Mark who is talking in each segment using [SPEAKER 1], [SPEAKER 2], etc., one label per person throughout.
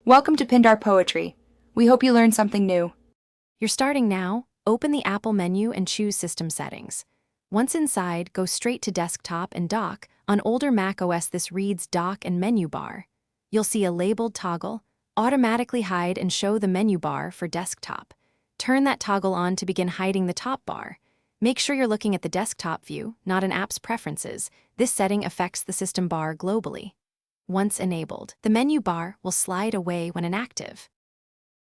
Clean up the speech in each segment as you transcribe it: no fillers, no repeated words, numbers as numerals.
[SPEAKER 1] Welcome to Pindar Poetry. We hope you learned something new.
[SPEAKER 2] You're starting now. Open the Apple menu and choose System Settings. Once inside, go straight to Desktop and Dock. On older Mac OS, this reads Dock and Menu Bar. You'll see a labeled toggle. Automatically hide and show the menu bar for desktop. Turn that toggle on to begin hiding the top bar. Make sure you're looking at the desktop view, not in App's preferences. This setting affects the system bar globally. Once enabled, the menu bar will slide away when inactive.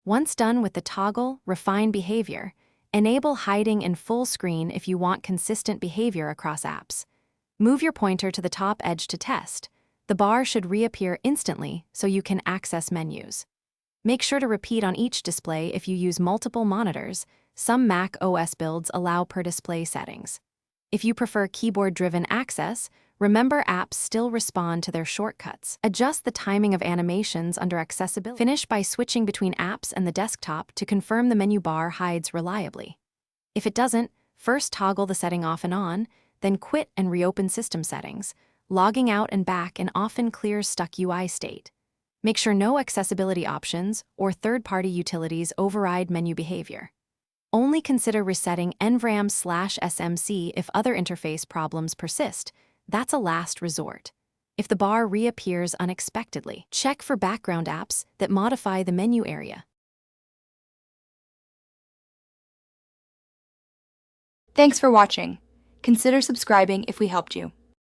[SPEAKER 2] Once done with the toggle, refine behavior. Enable hiding in full screen if you want consistent behavior across apps. Move your pointer to the top edge to test. The bar should reappear instantly so you can access menus. Make sure to repeat on each display if you use multiple monitors. Some Mac OS builds allow per display settings. If you prefer keyboard-driven access, remember apps still respond to their shortcuts. Adjust the timing of animations under accessibility. Finish by switching between apps and the desktop to confirm the menu bar hides reliably. If it doesn't, first toggle the setting off and on, then quit and reopen system settings. Logging out and back and often clears stuck UI state. Make sure no accessibility options or third-party utilities override menu behavior. Only consider resetting nvram/smc if other interface problems persist. That's a last resort. If the bar reappears unexpectedly, check for background apps that modify the menu area.
[SPEAKER 1] Thanks for watching. Consider subscribing if we helped you.